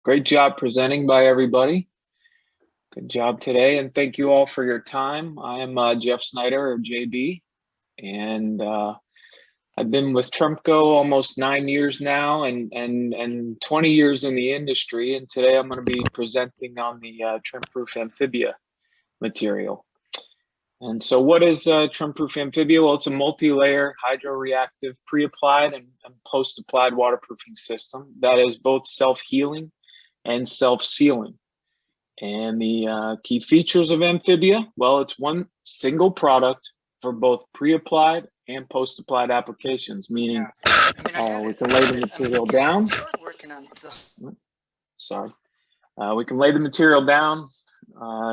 Great job presenting by everybody. Good job today, and thank you all for your time. I am Jeff Snyder, or JB, and I've been with Tremco almost 9 years now, and 20 years in the industry. And today I'm going to be presenting on the TREMproof Amphibia material. And so, what is TREMproof Amphibia? Well, it's a multi-layer hydroreactive pre-applied and post-applied waterproofing system that is both self-healing and self-sealing. And the key features of Amphibia, well, it's one single product for both pre-applied and post-applied applications, meaning we can lay the material down. Sorry. We can lay the material down.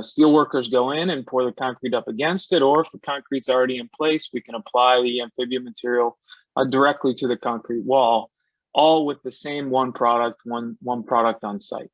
Steel workers go in and pour the concrete up against it, or if the concrete's already in place, we can apply the Amphibia material directly to the concrete wall, all with the same one product on site.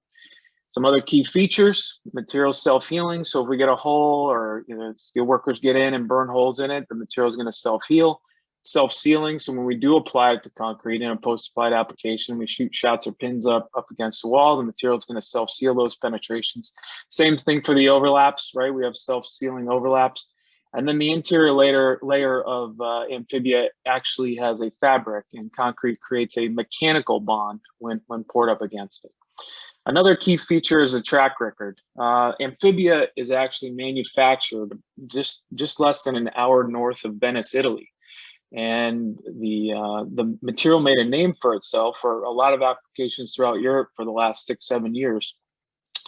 Some other key features: material self-healing. So if we get a hole, or steel workers get in and burn holes in it, the material is going to self-heal. Self-sealing. So when we do apply it to concrete in a post-applied application, we shoot shots or pins up against the wall, the material is going to self-seal those penetrations. Same thing for the overlaps, right? We have self-sealing overlaps. And then the interior layer of Amphibia actually has a fabric, and concrete creates a mechanical bond when poured up against it. Another key feature is a track record. Amphibia is actually manufactured just less than an hour north of Venice, Italy. And the material made a name for itself for a lot of applications throughout Europe for the last 6-7 years.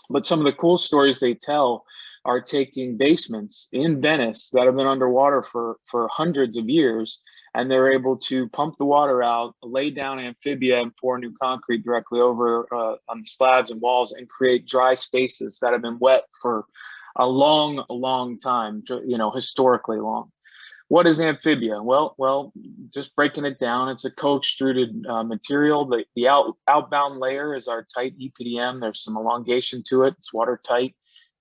But some of the cool stories they tell are taking basements in Venice that have been underwater for hundreds of years, and they're able to pump the water out, lay down Amphibia, and pour new concrete directly over on the slabs and walls, and create dry spaces that have been wet for a long time, historically long. What is Amphibia? Well, just breaking it down, it's a co-extruded material. The outbound layer is our tight EPDM. There's some elongation to it. It's watertight.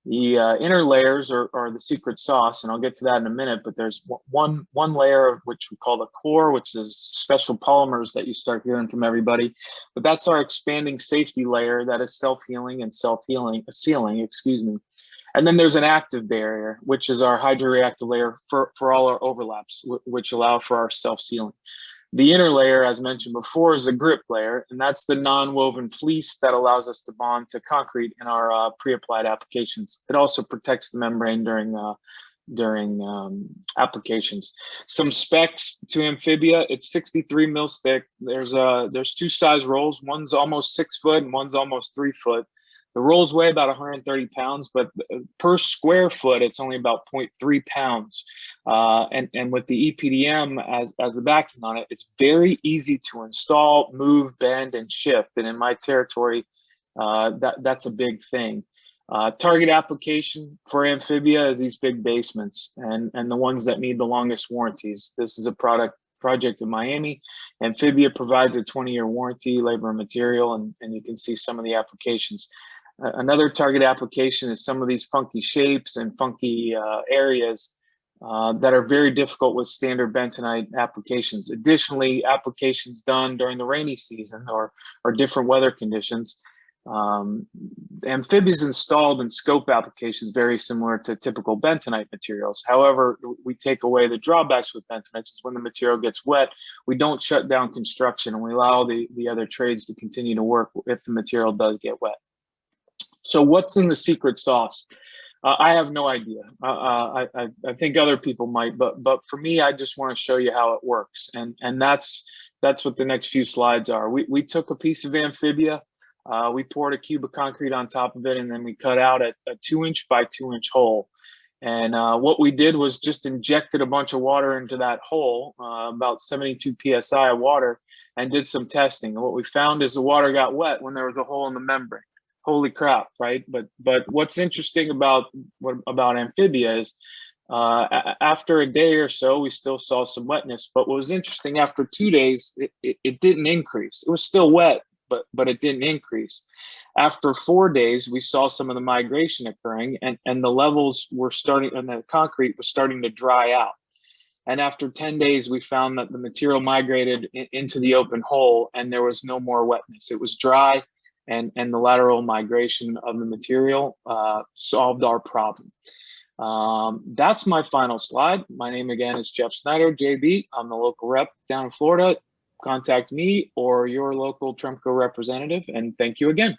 The inner layers are the secret sauce, and I'll get to that in a minute. But there's one layer of which we call the core, which is special polymers that you start hearing from everybody. But that's our expanding safety layer that is self-healing and sealing, excuse me. And then there's an active barrier, which is our hydroreactive layer for all our overlaps, which allow for our self-sealing. The inner layer, as mentioned before, is a grip layer, and that's the non-woven fleece that allows us to bond to concrete in our pre-applied applications. It also protects the membrane during applications. Some specs to Amphibia: it's 63 mils thick. There's two size rolls. One's almost 6 foot and one's almost 3 foot. The rolls weigh about 130 pounds, but per square foot, it's only about 0.3 pounds. And with the EPDM as the backing on it, it's very easy to install, move, bend, and shift. And in my territory, that's a big thing. Target application for Amphibia is these big basements and the ones that need the longest warranties. This is a project in Miami. Amphibia provides a 20-year warranty, labor and material, and you can see some of the applications. Another target application is some of these funky shapes and funky areas that are very difficult with standard bentonite applications. Additionally, applications done during the rainy season or different weather conditions. Amphibia is installed in scope applications very similar to typical bentonite materials. However, we take away the drawbacks with bentonites. Is when the material gets wet, we don't shut down construction, and we allow the other trades to continue to work if the material does get wet. So what's in the secret sauce? I have no idea. I think other people might, but for me, I just want to show you how it works, and that's what the next few slides are. We took a piece of Amphibia, we poured a cube of concrete on top of it, and then we cut out a 2-inch by 2-inch hole. And what we did was just injected a bunch of water into that hole, about 72 psi of water, and did some testing. And what we found is the water got wet when there was a hole in the membrane. Holy crap, right? But what's interesting about Amphibia is after a day or so, we still saw some wetness. But what was interesting, after 2 days, it didn't increase. It was still wet, but it didn't increase. After 4 days, we saw some of the migration occurring, and the levels were starting, and the concrete was starting to dry out. And after 10 days, we found that the material migrated into the open hole, and there was no more wetness. It was dry. and the lateral migration of the material solved our problem. That's my final slide. My name again is Jeff Snyder, JB. I'm the local rep down in Florida. Contact me or your local Tremco representative, and thank you again.